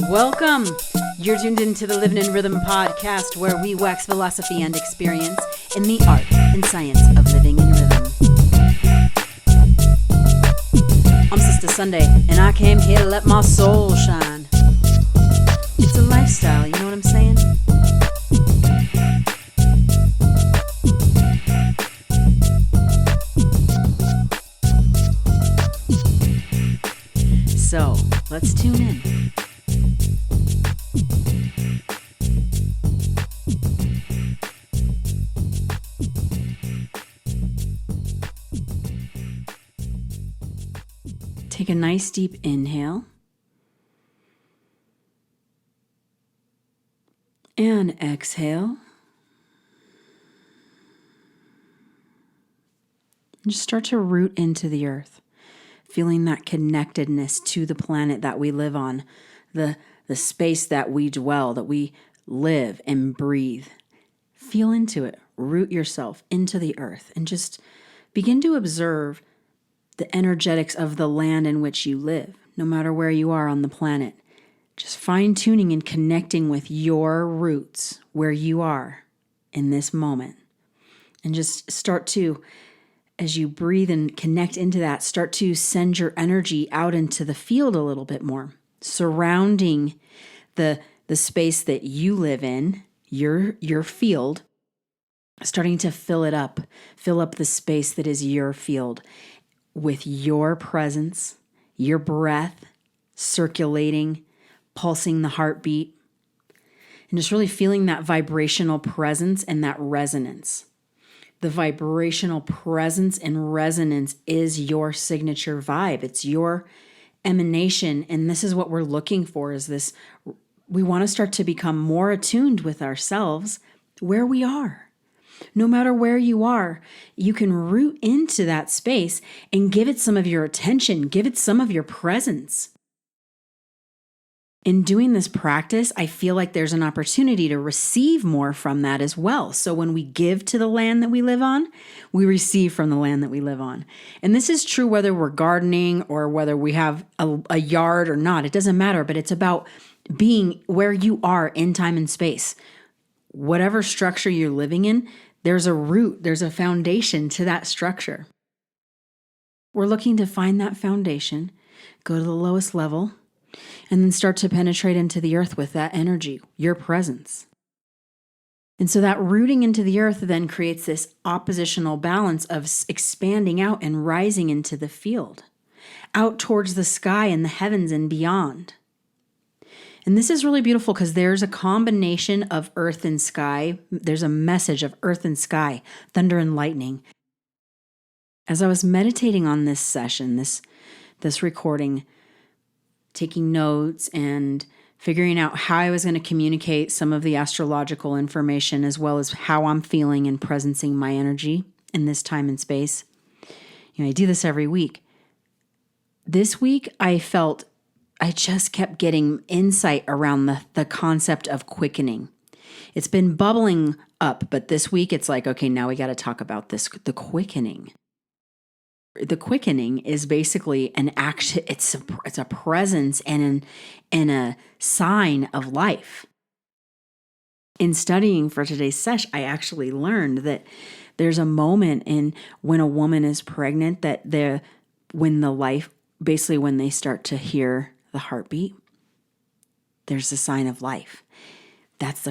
Welcome! You're tuned into the Living in Rhythm podcast, where we wax philosophy and experience in the art and science of living in rhythm. I'm Sista Sunday, and I came here to let my soul shine. It's a lifestyle, you know what I'm saying? So, let's tune in. Take a nice deep inhale and exhale. And just start to root into the earth, feeling that connectedness to the planet that we live on, the space that we dwell, that we live and breathe. Feel into it. Root yourself into the earth and just begin to observe the energetics of the land in which you live, no matter where you are on the planet. Just fine-tuning and connecting with your roots, where you are in this moment. And just start to, as you breathe and connect into that, start to send your energy out into the field a little bit more, surrounding the space that you live in, your field, starting to fill up the space that is your field with your presence, your breath, circulating, pulsing the heartbeat, and just really feeling that vibrational presence and that resonance. The vibrational presence and resonance is your signature vibe. It's your emanation, and this is what we're looking for, is this. We want to start to become more attuned with ourselves where we are. No matter where you are, you can root into that space and give it some of your attention, give it some of your presence. In doing this practice, I feel like there's an opportunity to receive more from that as well. So when we give to the land that we live on, we receive from the land that we live on. And this is true whether we're gardening or whether we have a yard or not. It doesn't matter, but it's about being where you are in time and space. Whatever structure you're living in, there's a root, there's a foundation to that structure. We're looking to find that foundation, go to the lowest level, and then start to penetrate into the earth with that energy, your presence. And so that rooting into the earth then creates this oppositional balance of expanding out and rising into the field, out towards the sky and the heavens and beyond. And this is really beautiful because there's a combination of earth and sky. There's a message of earth and sky, thunder and lightning. As I was meditating on this session, this recording, taking notes and figuring out how I was going to communicate some of the astrological information, as well as how I'm feeling and presencing my energy in this time and space. I do this every week. This week, I just kept getting insight around the concept of quickening. It's been bubbling up, but this week it's like, okay, now we got to talk about this, the quickening. The quickening is basically an action. It's a presence and a sign of life. In studying for today's session, I actually learned that there's a moment when a woman is pregnant when they start to hear the heartbeat, there's a sign of life. That's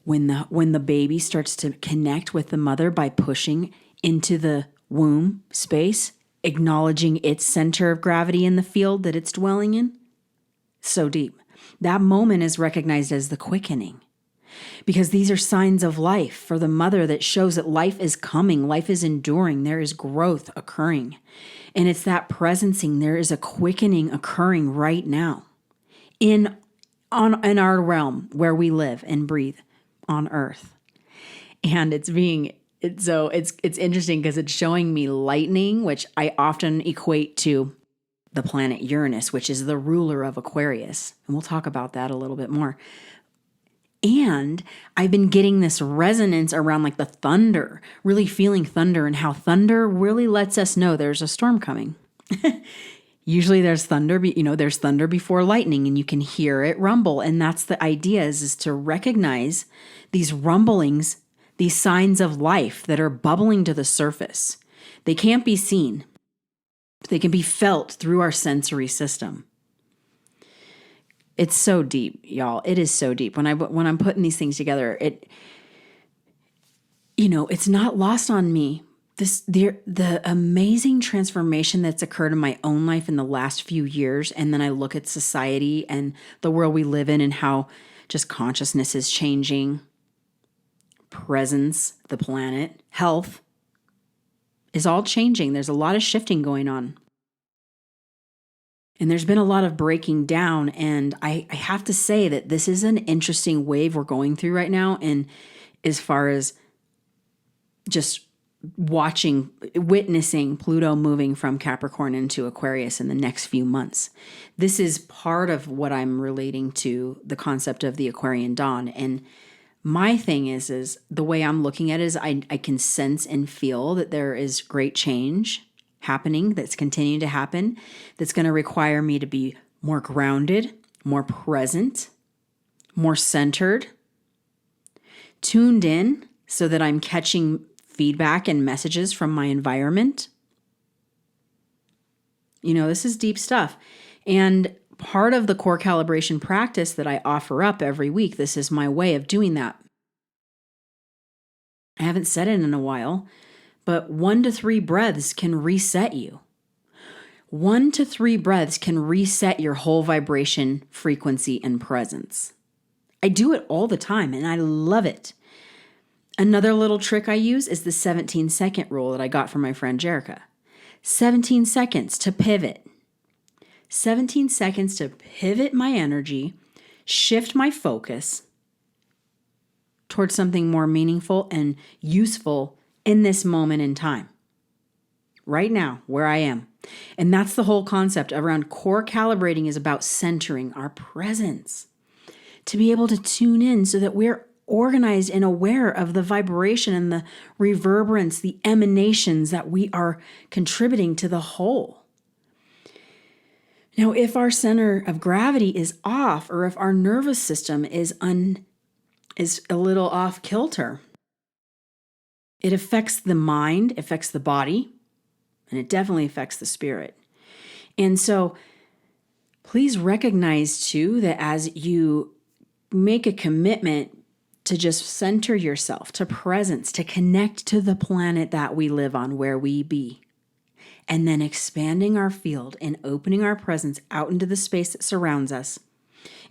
when the baby starts to connect with the mother by pushing into the womb space, acknowledging its center of gravity in the field that it's dwelling in. So deep. That moment is recognized as the quickening, because these are signs of life for the mother that shows that life is coming, life is enduring, there is growth occurring. And it's that presencing, there is a quickening occurring right now in our realm where we live and breathe on Earth. And it's interesting because it's showing me lightning, which I often equate to the planet Uranus, which is the ruler of Aquarius. And we'll talk about that a little bit more. And I've been getting this resonance around like the thunder, really feeling thunder, and how thunder really lets us know there's a storm coming. Usually there's thunder, there's thunder before lightning, and you can hear it rumble. And that's the idea is to recognize these rumblings, these signs of life that are bubbling to the surface. They can't be seen. They can be felt through our sensory system. It's so deep, y'all. It is so deep. When I'm putting these things together, it's not lost on me. The amazing transformation that's occurred in my own life in the last few years, and then I look at society and the world we live in and how just consciousness is changing, presence, the planet, health is all changing. There's a lot of shifting going on. And there's been a lot of breaking down, and I have to say that this is an interesting wave we're going through right now, and as far as just witnessing Pluto moving from Capricorn into Aquarius in the next few months. This is part of what I'm relating to the concept of the Aquarian Dawn. And my thing is the way I'm looking at it is I can sense and feel that there is great change happening, that's continuing to happen, that's going to require me to be more grounded, more present, more centered, tuned in so that I'm catching feedback and messages from my environment. This is deep stuff. And part of the core calibration practice that I offer up every week, this is my way of doing that. I haven't said it in a while, but 1 to 3 breaths can reset you. 1 to 3 breaths can reset your whole vibration, frequency, and presence. I do it all the time, and I love it. Another little trick I use is the 17-second rule that I got from my friend Jerica. 17 seconds to pivot. 17 seconds to pivot my energy, shift my focus towards something more meaningful and useful in this moment in time. Right now, where I am. And that's the whole concept around core calibrating is about centering our presence. To be able to tune in so that we're organized and aware of the vibration and the reverberance, the emanations that we are contributing to the whole. Now, if our center of gravity is off, or if our nervous system is a little off kilter, it affects the mind, affects the body, and it definitely affects the spirit. And so please recognize too that as you make a commitment to just center yourself, to presence, to connect to the planet that we live on, where we be, and then expanding our field and opening our presence out into the space that surrounds us.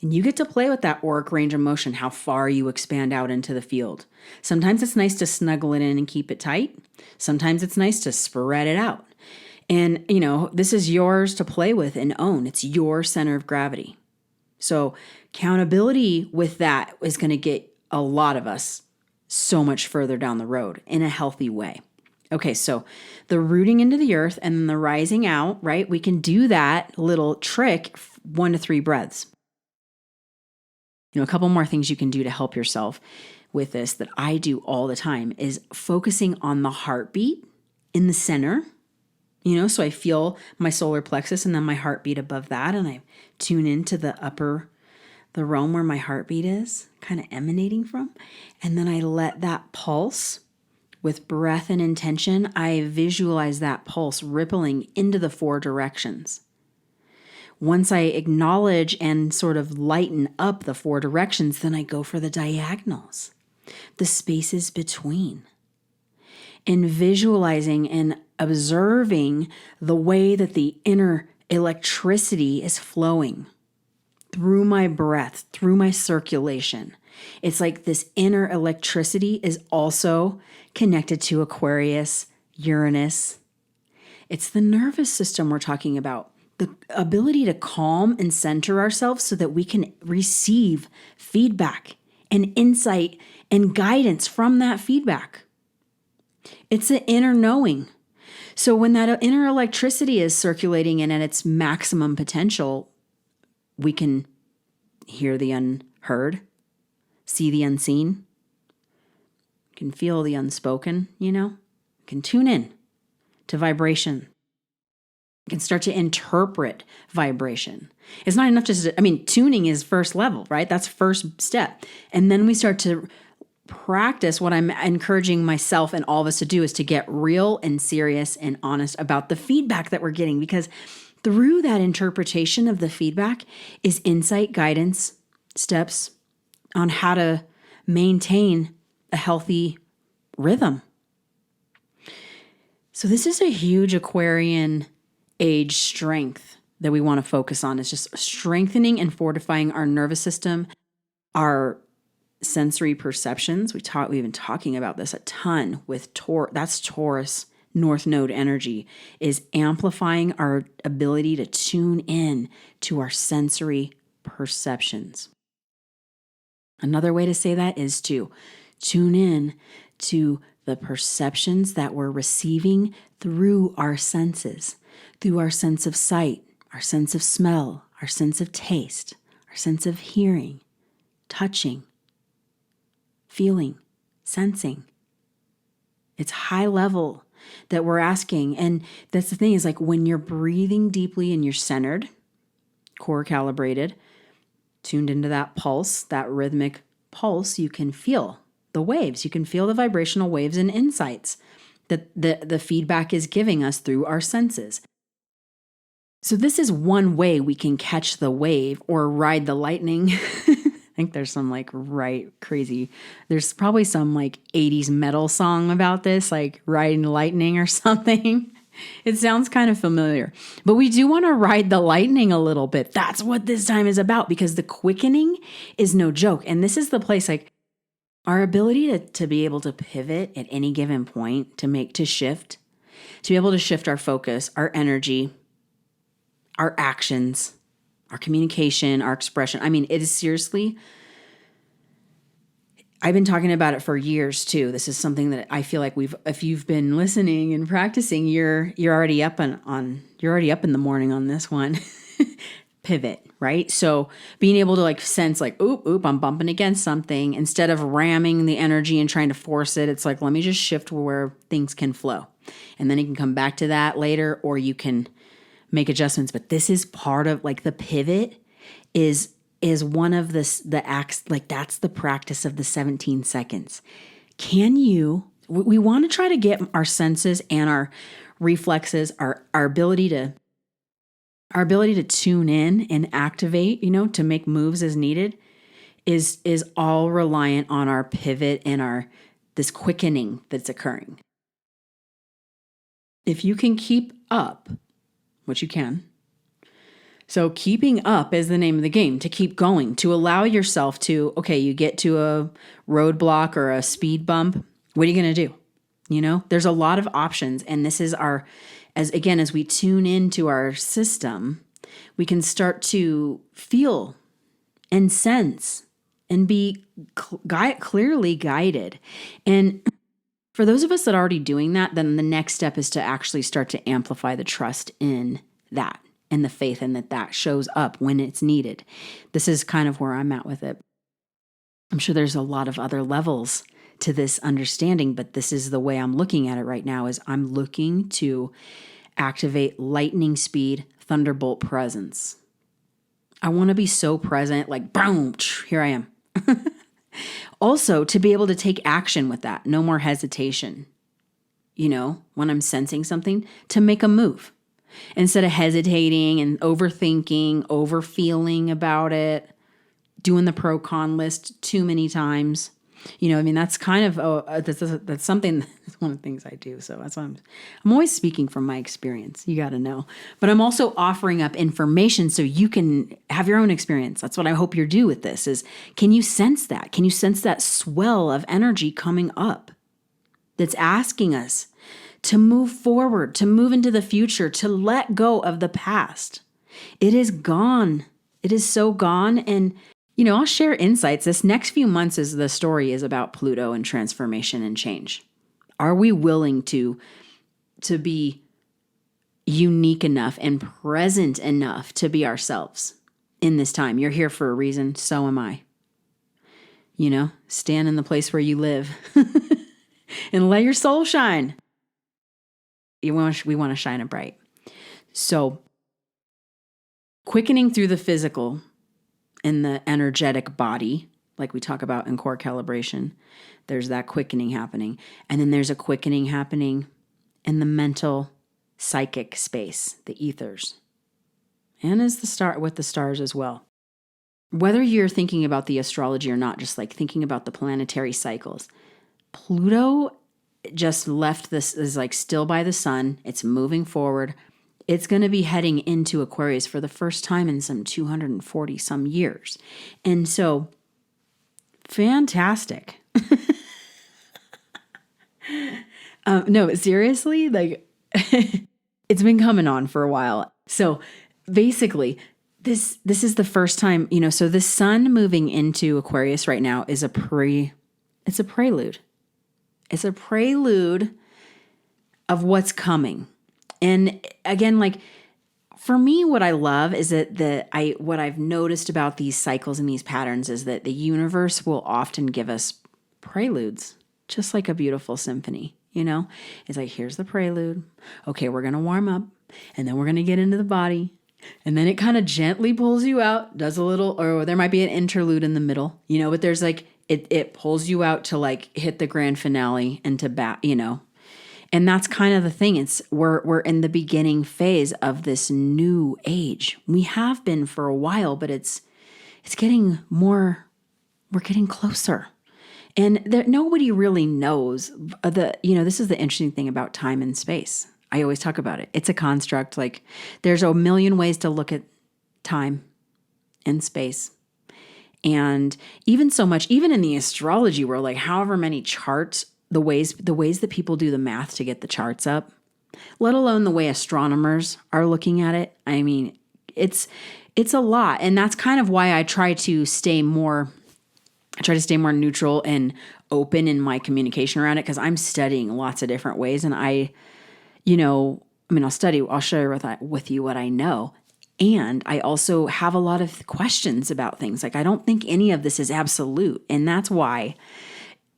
And you get to play with that auric range of motion, how far you expand out into the field. Sometimes it's nice to snuggle it in and keep it tight. Sometimes it's nice to spread it out. And, this is yours to play with and own. It's your center of gravity. So accountability with that is going to get a lot of us so much further down the road in a healthy way. Okay, so the rooting into the earth and then the rising out, right? We can do that little trick 1 to 3 breaths. A couple more things you can do to help yourself with this that I do all the time is focusing on the heartbeat in the center. So I feel my solar plexus and then my heartbeat above that, and I tune into the realm where my heartbeat is kind of emanating from. And then I let that pulse with breath and intention. I visualize that pulse rippling into the 4 directions. Once I acknowledge and sort of lighten up the 4 directions, then I go for the diagonals, the spaces between, and visualizing and observing the way that the inner electricity is flowing through my breath, through my circulation. It's like this inner electricity is also connected to Aquarius, Uranus. It's the nervous system we're talking about. The ability to calm and center ourselves so that we can receive feedback and insight and guidance from that feedback. It's the inner knowing. So when that inner electricity is circulating and at its maximum potential, we can hear the unheard, see the unseen, can feel the unspoken, can tune in to vibration. can start to interpret vibration. It's not enough tuning is first level, right? That's first step. And then we start to practice. What I'm encouraging myself and all of us to do is to get real and serious and honest about the feedback that we're getting, because through that interpretation of the feedback is insight, guidance, steps on how to maintain a healthy rhythm. So this is a huge Aquarian age strength that we want to focus on. It's just strengthening and fortifying our nervous system, our sensory perceptions. We've been talking about this a ton with that's Taurus North Node energy, is amplifying our ability to tune in to our sensory perceptions. Another way to say that is to tune in to the perceptions that we're receiving through our senses, through our sense of sight, our sense of smell, our sense of taste, our sense of hearing, touching, feeling, sensing. It's high level that we're asking. And that's the thing, is like when you're breathing deeply and you're centered, core calibrated, tuned into that pulse, that rhythmic pulse, you can feel the waves. You can feel the vibrational waves and insights that the feedback is giving us through our senses. So this is one way we can catch the wave or ride the lightning. I think there's some there's probably some 80s metal song about this, like riding the lightning or something. It sounds kind of familiar, but we do want to ride the lightning a little bit. That's what this time is about, because the quickening is no joke. And this is the place, our ability to be able to pivot at any given point, to be able to shift our focus, our energy, our actions, our communication, our expression. It is seriously, I've been talking about it for years too. This is something that I feel like if you've been listening and practicing, you're already up you're already up in the morning on this one. Pivot, right? So being able to sense oop, I'm bumping against something, instead of ramming the energy and trying to force it. It's let me just shift where things can flow. And then you can come back to that later, or you can make adjustments. But this is part of the pivot is one of the acts, that's the practice of the 17 seconds. We want to try to get our senses and our reflexes, our ability to tune in and activate, to make moves as needed, is all reliant on our pivot and this quickening that's occurring. If you can keep up, which you can. So keeping up is the name of the game, to keep going, to allow yourself to, you get to a roadblock or a speed bump. What are you going to do? There's a lot of options. And this is as we tune into our system, we can start to feel and sense and be clearly guided. And for those of us that are already doing that, then the next step is to actually start to amplify the trust in that and the faith in that shows up when it's needed. This is kind of where I'm at with it. I'm sure there's a lot of other levels to this understanding, but this is the way I'm looking at it right now, is I'm looking to activate lightning speed, thunderbolt presence. I want to be so present, boom, here I am. Also, to be able to take action with that, no more hesitation. When I'm sensing something, to make a move instead of hesitating and overthinking, overfeeling about it, doing the pro-con list too many times. That's kind of, that's something, that's one of the things I do. So that's why I'm always speaking from my experience. You got to know. But I'm also offering up information so you can have your own experience. That's what I hope you do with this is, can you sense that? Can you sense that swell of energy coming up that's asking us to move forward, to move into the future, to let go of the past? It is gone. It is so gone. And I'll share insights. This next few months the story is about Pluto and transformation and change. Are we willing to be unique enough and present enough to be ourselves in this time? You're here for a reason. So am I. Stand in the place where you live and let your soul shine. We want to shine it bright. So quickening through the physical in the energetic body, like we talk about in core calibration, there's that quickening happening. And then there's a quickening happening in the mental, psychic space, the ethers, and as the star with the stars as well. Whether you're thinking about the astrology or not, just like thinking about the planetary cycles, Pluto just left this, is like still by the sun. It's moving forward. It's going to be heading into Aquarius for the first time in some 240 some years. And so, fantastic. No, seriously, like it's been coming on for a while. So basically, this is the first time, so the sun moving into Aquarius right now is it's a prelude. It's a prelude of what's coming. And again, like for me, what I love is that what I've noticed about these cycles and these patterns is that the universe will often give us preludes, just like a beautiful symphony. It's like, here's the prelude. Okay, we're going to warm up, and then we're going to get into the body. And then it kind of gently pulls you out, does a little, or there might be an interlude in the middle, but there's like, it pulls you out to like hit the grand finale and to bat, And that's kind of the thing. We're in the beginning phase of this new age. We have been for a while, but it's getting more, we're getting closer. And nobody really knows this is the interesting thing about time and space. I always talk about it. It's a construct. Like there's a million ways to look at time and space. And even in the astrology world, like however many charts, the ways that people do the math to get the charts up, let alone the way astronomers are looking at it. I mean, it's a lot. And that's kind of why I try to stay more neutral and open in my communication around it, because I'm studying lots of different ways. And I'll share with you what I know. And I also have a lot of questions about things. Like, I don't think any of this is absolute. And that's why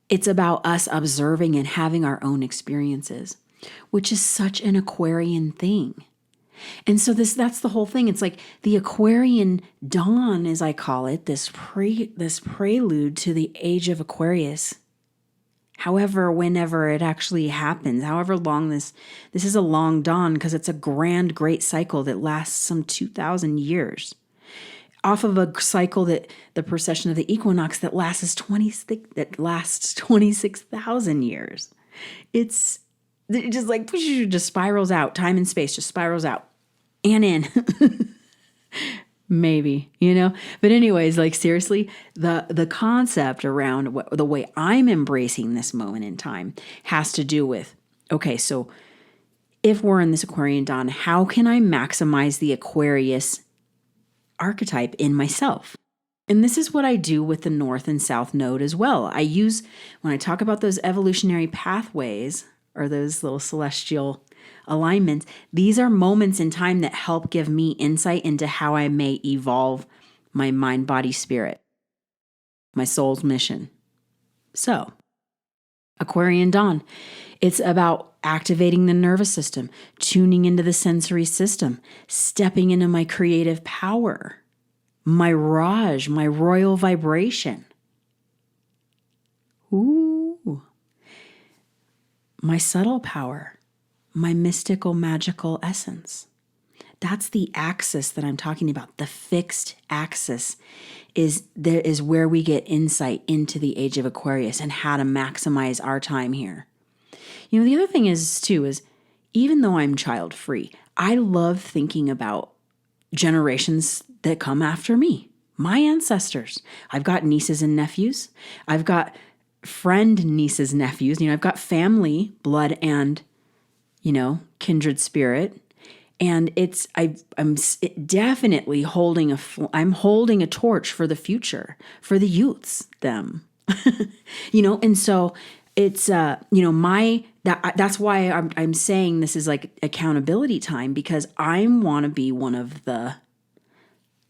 it's about us observing and having our own experiences, which is such an Aquarian thing. And so that's the whole thing. It's like the Aquarian Dawn, as I call it, this prelude to the age of Aquarius. However, whenever it actually happens, however long this is a long dawn, because it's a grand, great cycle that lasts some 2,000 years. Off of a cycle that the precession of the equinox that lasts 26,000 years. It just like just spirals out. Time and space just spirals out and in. Maybe, But anyways, like seriously, the concept around the way I'm embracing this moment in time has to do with, okay, so if we're in this Aquarian Dawn, how can I maximize the Aquarius archetype in myself? And this is what I do with the North and South Node as well. When I talk about those evolutionary pathways or those little celestial alignments, these are moments in time that help give me insight into how I may evolve my mind, body, spirit, my soul's mission. So, Aquarian Dawn, it's about activating the nervous system, tuning into the sensory system, stepping into my creative power, my Raj, my royal vibration. Ooh. My subtle power, my mystical, magical essence. That's the axis that I'm talking about. The fixed axis is where we get insight into the age of Aquarius and how to maximize our time here. The other thing is even though I'm child-free, I love thinking about generations that come after me, my ancestors. I've got nieces and nephews. I've got friend nieces, nephews. I've got family, blood, and kindred spirit. And I'm definitely holding a torch for the future, for the youths, them, and so it's, that's why I'm saying this is like accountability time, because I want to be one of the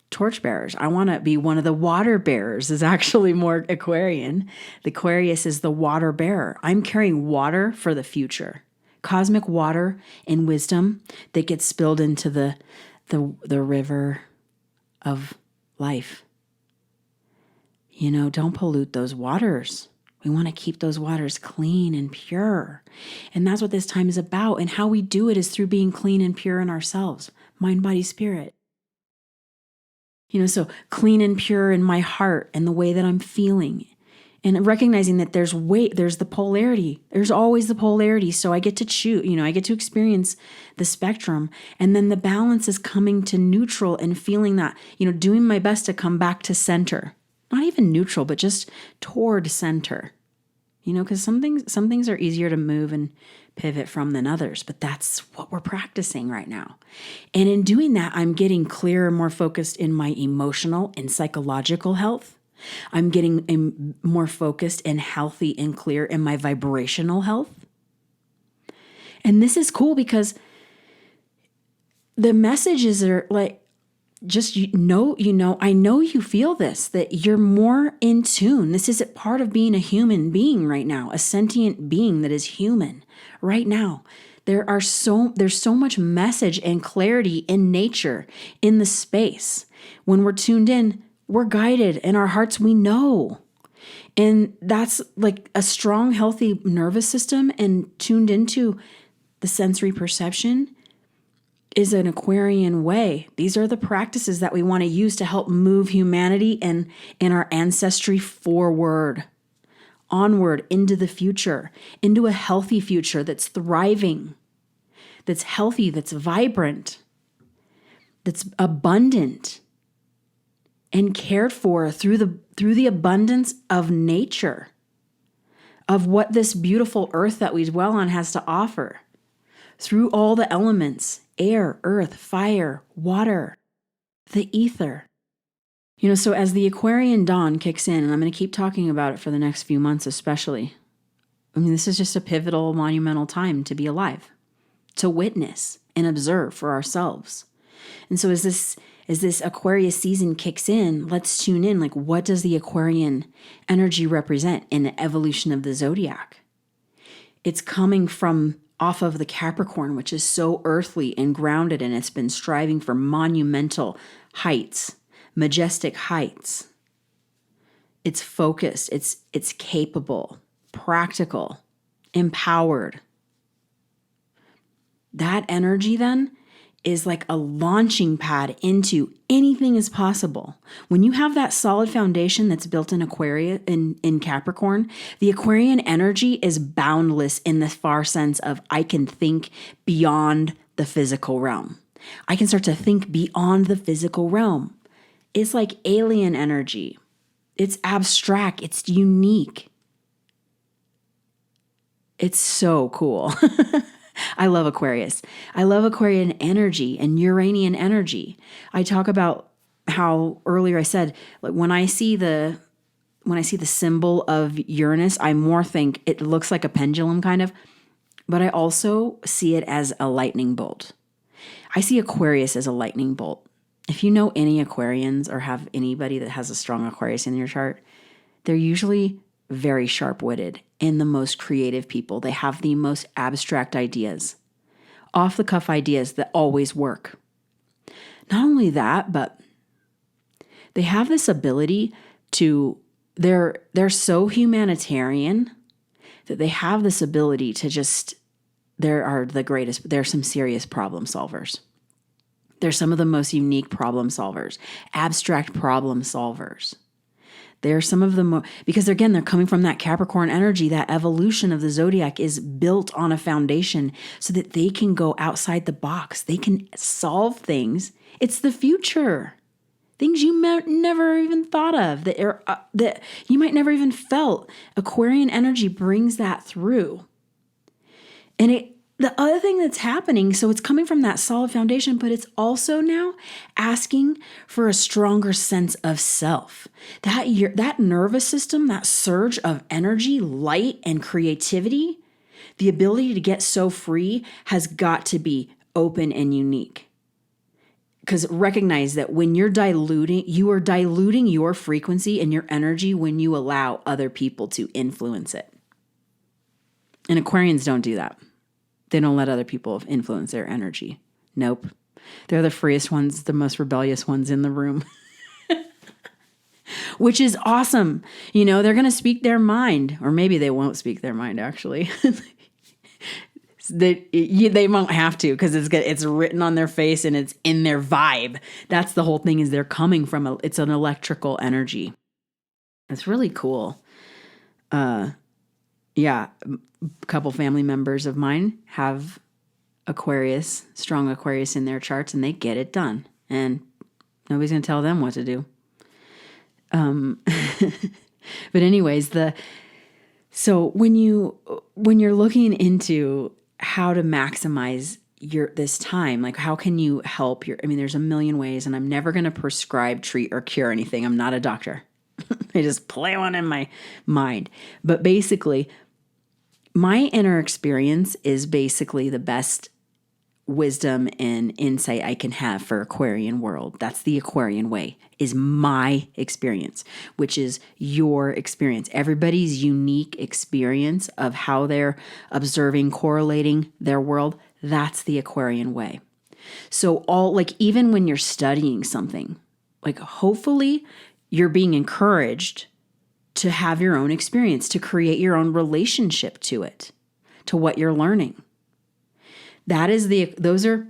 torchbearers. I want to be one of the water bearers, is actually more Aquarian. The Aquarius is the water bearer. I'm carrying water for the future. cosmic water and wisdom that gets spilled into the river of life. Don't pollute those waters. We want to keep those waters clean and pure. And that's what this time is about. And how we do it is through being clean and pure in ourselves, mind, body, spirit. So clean and pure in my heart and the way that I'm feeling. And recognizing that there's the polarity. There's always the polarity. So I get to choose, I get to experience the spectrum. And then the balance is coming to neutral and feeling that, doing my best to come back to center. Not even neutral, but just toward center. Because some things are easier to move and pivot from than others. But that's what we're practicing right now. And in doing that, I'm getting clearer, more focused in my emotional and psychological health. I'm getting more focused and healthy and clear in my vibrational health. And this is cool because the messages are like, just, I know you feel this, that you're more in tune. This is part of being a human being right now, a sentient being that is human right now. There's so much message and clarity in nature, in the space. When we're tuned in, we're guided. In our hearts, we know. And that's like a strong, healthy nervous system and tuned into the sensory perception is an Aquarian way. These are the practices that we want to use to help move humanity and our ancestry forward, onward into the future, into a healthy future that's thriving, that's healthy, that's vibrant, that's abundant and cared for through the abundance of nature, of what this beautiful earth that we dwell on has to offer, through all the elements, air, earth, fire, water, the ether. So as the Aquarian Dawn kicks in, and I'm going to keep talking about it for the next few months especially, this is just a pivotal, monumental time to be alive, to witness and observe for ourselves. And so as this Aquarius season kicks in, let's tune in. Like, what does the Aquarian energy represent in the evolution of the Zodiac? It's coming from off of the Capricorn, which is so earthly and grounded, and it's been striving for monumental heights, majestic heights. It's focused, it's capable, practical, empowered. That energy then is like a launching pad into anything is possible. When you have that solid foundation that's built in Aquarius, in Capricorn, the Aquarian energy is boundless in the far sense of I can think beyond the physical realm. I can start to think beyond the physical realm. It's like alien energy. It's abstract. It's unique. It's so cool. I love Aquarius. I love Aquarian energy and Uranian energy. I talk about how earlier I said, like when I see the symbol of Uranus, I more think it looks like a pendulum kind of, but I also see it as a lightning bolt. I see Aquarius as a lightning bolt. If you know any Aquarians or have anybody that has a strong Aquarius in your chart, they're usually very sharp-witted and the most creative people. They have the most abstract ideas, off-the-cuff ideas that always work. Not only that, but they have this ability to, they're so humanitarian that they have this ability to just, they're some serious problem solvers. They're some of the most unique problem solvers, abstract problem solvers. They're some of the more, because again, they're coming from that Capricorn energy. That evolution of the Zodiac is built on a foundation so that they can go outside the box. They can solve things. It's the future. Things you never even thought of, that you might never even felt. Aquarian energy brings that through. And the other thing that's happening, so it's coming from that solid foundation, but it's also now asking for a stronger sense of self. That nervous system, that surge of energy, light, and creativity, the ability to get so free has got to be open and unique. Because recognize that when you are diluting your frequency and your energy when you allow other people to influence it. And Aquarians don't do that. They don't let other people influence their energy. Nope. They're the freest ones, the most rebellious ones in the room, which is awesome. You know, they're going to speak their mind, or maybe they won't speak their mind, actually. They won't have to, because it's written on their face and it's in their vibe. That's the whole thing, is they're coming from it's an electrical energy. It's really cool. Yeah, a couple family members of mine have Aquarius, strong Aquarius in their charts, and they get it done. And nobody's going to tell them what to do. But anyways, so when you're looking into how to maximize this time, like how can you help there's a million ways, and I'm never going to prescribe, treat, or cure anything. I'm not a doctor. I just play one in my mind. But basically, my inner experience is basically the best wisdom and insight I can have for Aquarian world. That's the Aquarian way, is my experience, which is your experience. Everybody's unique experience of how they're observing, correlating their world. That's the Aquarian way. So even when you're studying something, hopefully you're being encouraged to have your own experience, to create your own relationship to it, to what you're learning. That is those are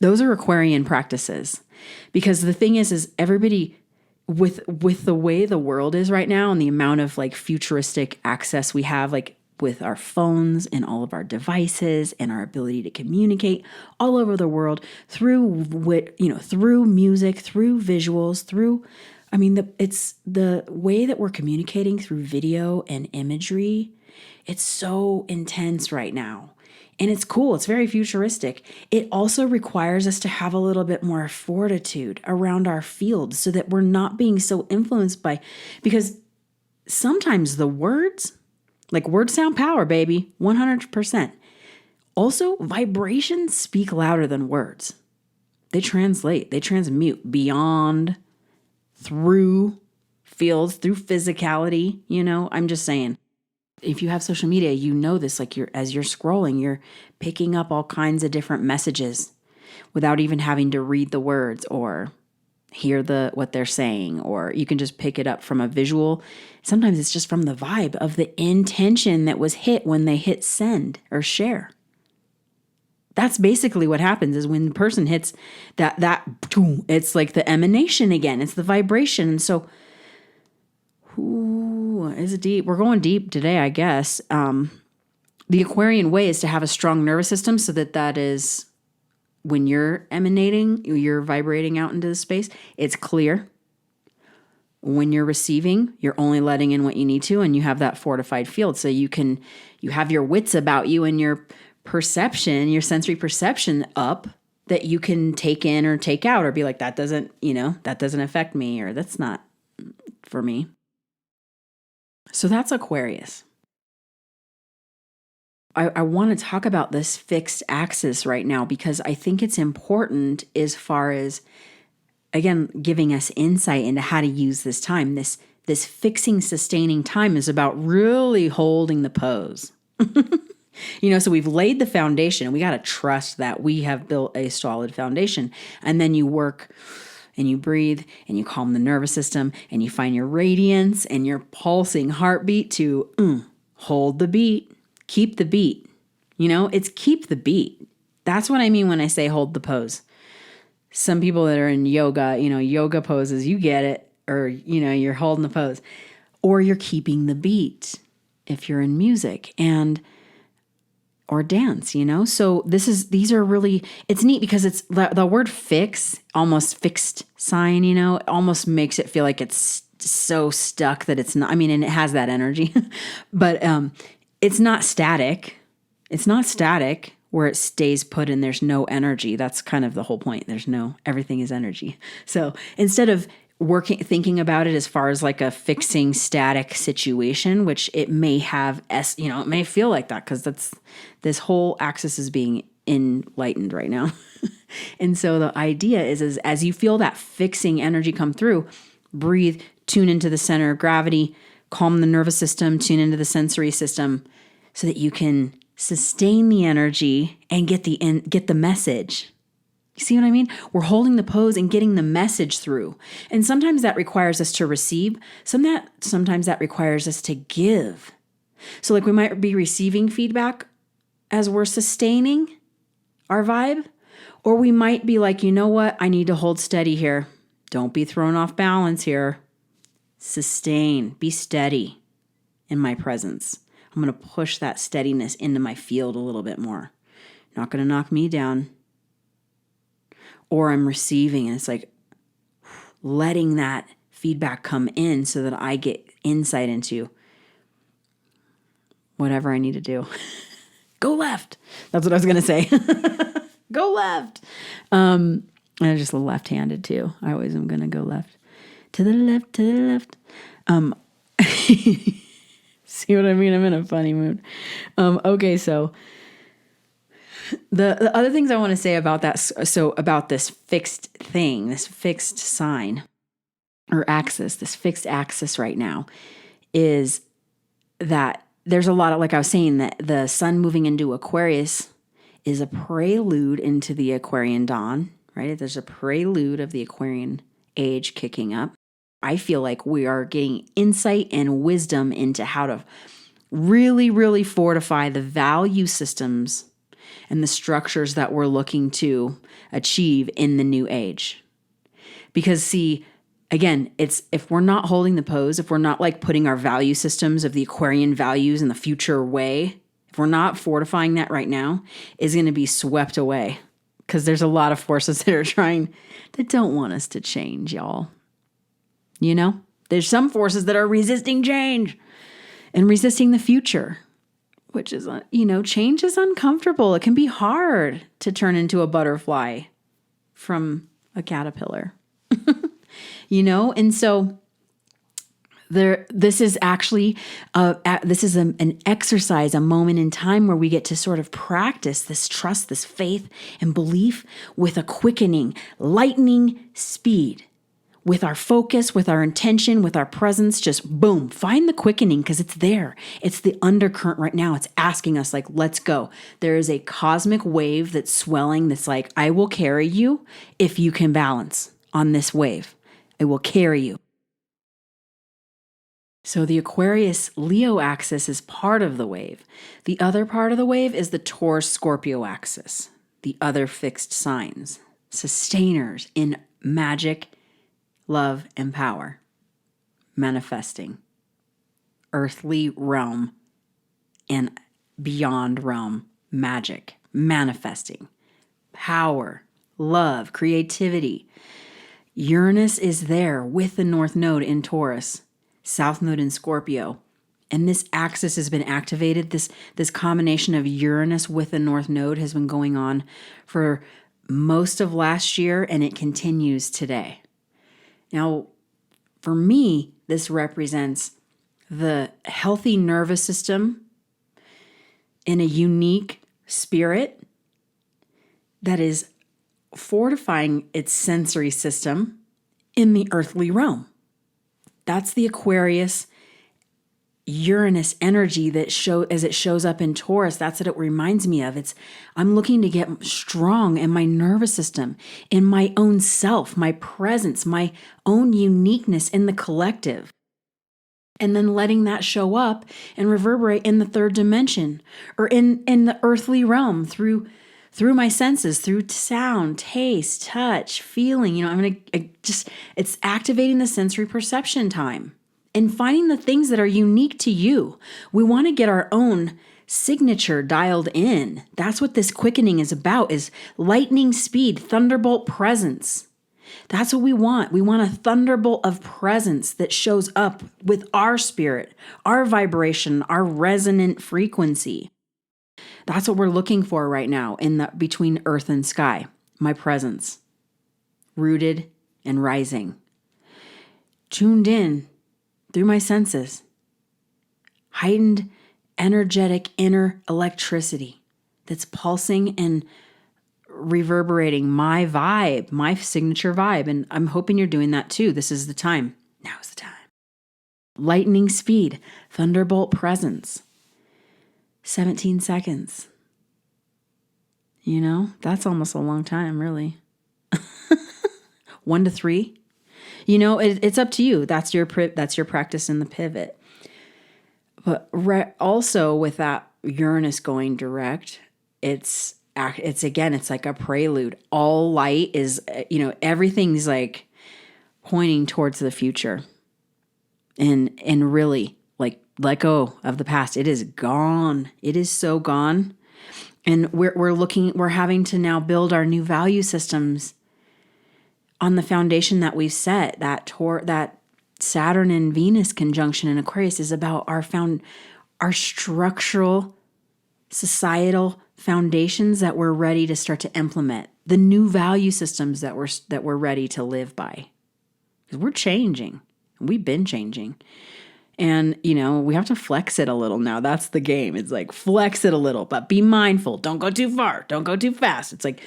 Aquarian practices. Because the thing is everybody with the way the world is right now, and the amount of futuristic access we have, with our phones and all of our devices and our ability to communicate all over the world through music, through visuals, it's the way that we're communicating through video and imagery. It's so intense right now. And it's cool. It's very futuristic. It also requires us to have a little bit more fortitude around our field, so that we're not being so influenced because sometimes the words sound power, baby, 100%. Also, vibrations speak louder than words. They translate, they transmute beyond, through fields, through physicality. I'm just saying. If you have social media, you know this, as you're scrolling, you're picking up all kinds of different messages without even having to read the words or hear what they're saying, or you can just pick it up from a visual. Sometimes it's just from the vibe of the intention that was hit when they hit send or share. That's basically what happens, is when the person hits that it's like the emanation again. It's the vibration. And so, is it deep? We're going deep today, I guess. The Aquarian way is to have a strong nervous system, so that is when you're emanating, you're vibrating out into the space, it's clear. When you're receiving, you're only letting in what you need to, and you have that fortified field. So you have your wits about you, and your perception, your sensory perception up, that you can take in or take out, or be like, that doesn't affect me, or that's not for me. So that's Aquarius. I want to talk about this fixed axis right now, because I think it's important as far as, again, giving us insight into how to use this time. This fixing, sustaining time is about really holding the pose. So we've laid the foundation, and we got to trust that we have built a solid foundation. And then you work and you breathe and you calm the nervous system, and you find your radiance and your pulsing heartbeat to hold the beat, keep the beat. It's keep the beat. That's what I mean when I say hold the pose. Some people that are in yoga, yoga poses, you get it, or, you're holding the pose, or you're keeping the beat if you're in music or dance, So these are really, it's neat, because it's the word fix, almost fixed sign, almost makes it feel like it's so stuck that it's not, and it has that energy, but it's not static. It's not static where it stays put and there's no energy. That's kind of the whole point. Everything is energy. So instead of thinking about it as far as like a fixing static situation, which it may have, it may feel like that, because this whole axis is being enlightened right now. And so the idea is as you feel that fixing energy come through, breathe, tune into the center of gravity, calm the nervous system, tune into the sensory system, so that you can sustain the energy, and get the message. You see what I mean? We're holding the pose and getting the message through. And sometimes that requires us to receive. Sometimes that requires us to give. So like we might be receiving feedback as we're sustaining our vibe, or we might be like, you know what? I need to hold steady here. Don't be thrown off balance here. Sustain, be steady in my presence. I'm going to push that steadiness into my field a little bit more. Not going to knock me down. Or I'm receiving, and it's like letting that feedback come in so that I get insight into whatever I need to do. Go left. That's what I was going to say. Go left. I'm just left-handed too. I always am going to go left. To the left, to the left. See what I mean? I'm in a funny mood. Okay, so the other things I want to say about that, so about this fixed thing, this fixed sign or axis, this fixed axis right now, is that there's a lot of, like I was saying, that the sun moving into Aquarius is a prelude into the Aquarian Dawn, right? There's a prelude of the Aquarian age kicking up. I feel like we are getting insight and wisdom into how to really, really fortify the value systems and the structures that we're looking to achieve in the new age. Because see, again, it's if we're not holding the pose, if we're not like putting our value systems of the Aquarian values in the future way, if we're not fortifying that right now, is going to be swept away. Because there's a lot of forces that don't want us to change, y'all. You know, there's some forces that are resisting change and resisting the future, which is, change is uncomfortable. It can be hard to turn into a butterfly from a caterpillar, and so this is actually, an exercise, a moment in time where we get to sort of practice this trust, this faith and belief with a quickening, lightning speed. With our focus, with our intention, with our presence, just boom, find the quickening because it's there. It's the undercurrent right now. It's asking us like, let's go. There is a cosmic wave that's swelling that's like, I will carry you if you can balance on this wave. I will carry you. So the Aquarius Leo axis is part of the wave. The other part of the wave is the Taurus Scorpio axis, the other fixed signs, sustainers in magic, love, and power, manifesting, earthly realm and beyond realm, magic, manifesting, power, love, creativity. Uranus is there with the North Node in Taurus, South Node in Scorpio, and this axis has been activated. This combination of Uranus with the North Node has been going on for most of last year, and it continues today. Now, for me, this represents the healthy nervous system in a unique spirit that is fortifying its sensory system in the earthly realm. That's the Aquarius Uranus energy that as it shows up in Taurus. That's what it reminds me of. I'm looking to get strong in my nervous system, in my own self, my presence, my own uniqueness in the collective. And then letting that show up and reverberate in the third dimension or in the earthly realm through my senses, through sound, taste, touch, feeling. It's activating the sensory perception time. And finding the things that are unique to you. We want to get our own signature dialed in. That's what this quickening is about, is lightning speed, thunderbolt presence. That's what we want. We want a thunderbolt of presence that shows up with our spirit, our vibration, our resonant frequency. That's what we're looking for right now between earth and sky. My presence, rooted and rising, tuned in through my senses, heightened energetic inner electricity that's pulsing and reverberating my vibe, my signature vibe. And I'm hoping you're doing that too. This is the time. Now is the time. Lightning speed, thunderbolt presence. 17 seconds. That's almost a long time, really. 1 to 3. It's up to you. That's your practice in the pivot. But also with that Uranus going direct, it's like a prelude. All light is, everything's like pointing towards the future, and really like let go of the past. It is gone. It is so gone. And we're having to now build our new value systems on the foundation that we've set. That Saturn and Venus conjunction in Aquarius is about our structural, societal foundations that we're ready to start to implement, the new value systems that we're ready to live by. Because we're changing. We've been changing. And, we have to flex it a little now. That's the game. It's like flex it a little, but be mindful. Don't go too far. Don't go too fast. It's like,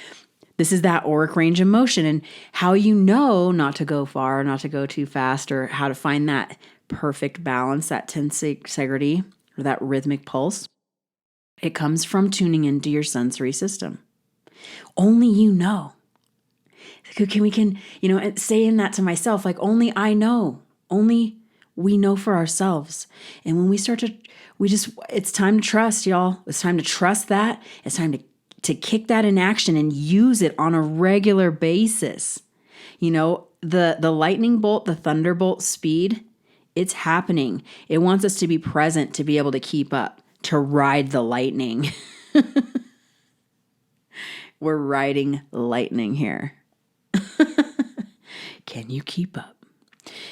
this is that auric range of motion, and how not to go far, not to go too fast, or how to find that perfect balance, that tensegrity, or that rhythmic pulse. It comes from tuning into your sensory system. Only you know. And saying that to myself, like, only I know. Only we know for ourselves. And when we start it's time to trust, y'all. It's time to trust that. It's time to kick that in action and use it on a regular basis. The lightning bolt, the thunderbolt speed, it's happening. It wants us to be present, to be able to keep up, to ride the lightning. We're riding lightning here. Can you keep up?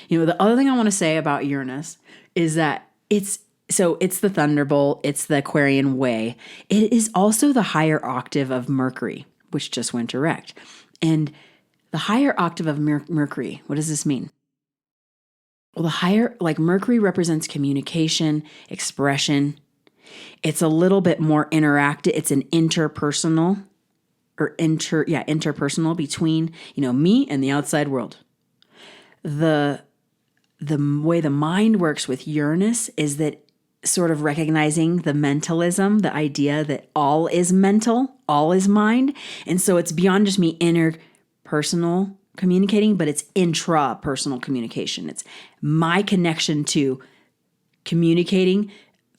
The other thing I want to say about Uranus is that it's the thunderbolt, it's the Aquarian Way. It is also the higher octave of Mercury, which just went direct. And the higher octave of Mercury, what does this mean? Well, Mercury represents communication, expression. It's a little bit more interactive. It's an interpersonal between, me and the outside world. The way the mind works with Uranus is that sort of recognizing the mentalism, the idea that all is mental, all is mind. And so it's beyond just me interpersonal communicating, but it's intrapersonal communication. It's my connection to communicating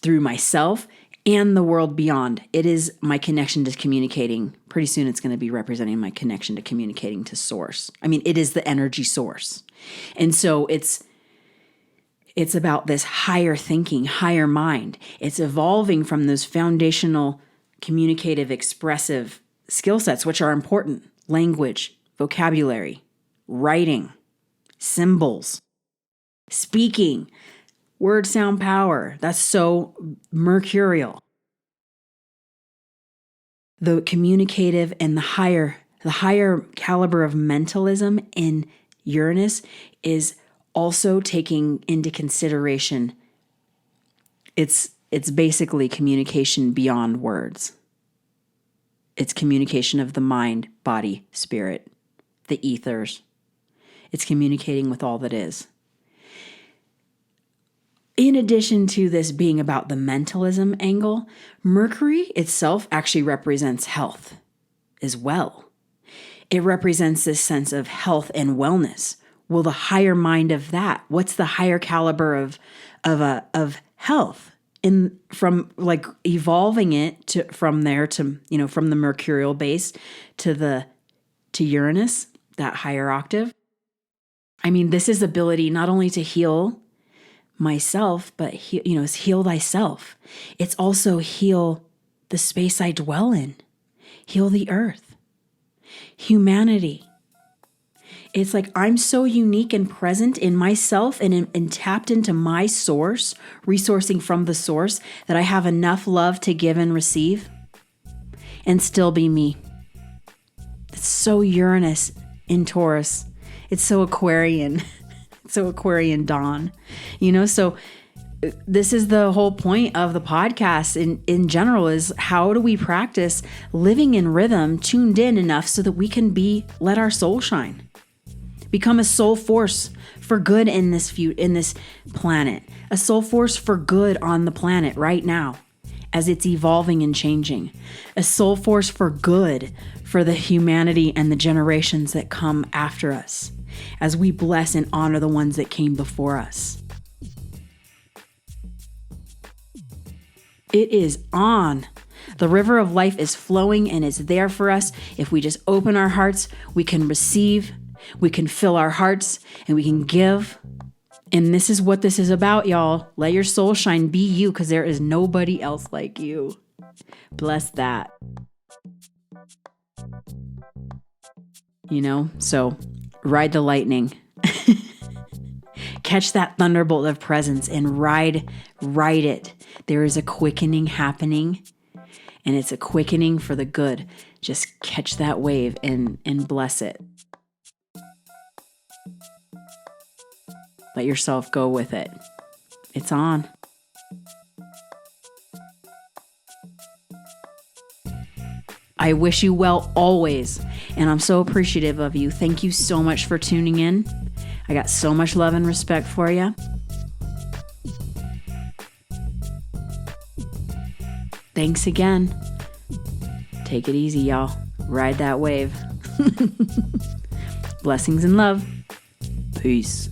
through myself and the world beyond. It is my connection to communicating. Pretty soon it's going to be representing my connection to communicating to source. It is the energy source. And so it's about this higher thinking, higher mind. It's evolving from those foundational communicative, expressive skill sets, which are important: language, vocabulary, writing, symbols, speaking, word sound power. That's so mercurial. The communicative and the higher caliber of mentalism in Uranus is also taking into consideration it's basically communication beyond words. It's communication of the mind, body, spirit, the ethers. It's communicating with all that is. In addition to this being about the mentalism angle, Mercury itself actually represents health as well. It represents this sense of health and wellness. Well, the higher mind of that, what's the higher caliber of health? From like evolving it from there to, from the mercurial base to Uranus, that higher octave. This is ability not only to heal myself, but it's heal thyself. It's also heal the space I dwell in, heal the earth, humanity. It's like I'm so unique and present in myself and tapped into my source, resourcing from the source, that I have enough love to give and receive and still be me. It's so Uranus in Taurus. It's so Aquarian. It's so Aquarian Dawn. So this is the whole point of the podcast in general, is how do we practice living in rhythm, tuned in enough so that we can let our soul shine. Become a soul force for good in this planet, a soul force for good on the planet right now. as it's evolving and changing. A soul force for good for the humanity and the generations that come after us, as we bless and honor the ones that came before us. It is on. The river of life is flowing and is there for us. If we just open our hearts, we can receive, we can fill our hearts, and we can give. And this is what this is about, y'all. Let your soul shine. Be you, because there is nobody else like you. Bless that. So ride the lightning. Catch that thunderbolt of presence and ride it. There is a quickening happening, and it's a quickening for the good. Just catch that wave and bless it. Let yourself go with it. It's on. I wish you well always, and I'm so appreciative of you. Thank you so much for tuning in. I got so much love and respect for you. Thanks again. Take it easy, y'all. Ride that wave. Blessings and love. Peace.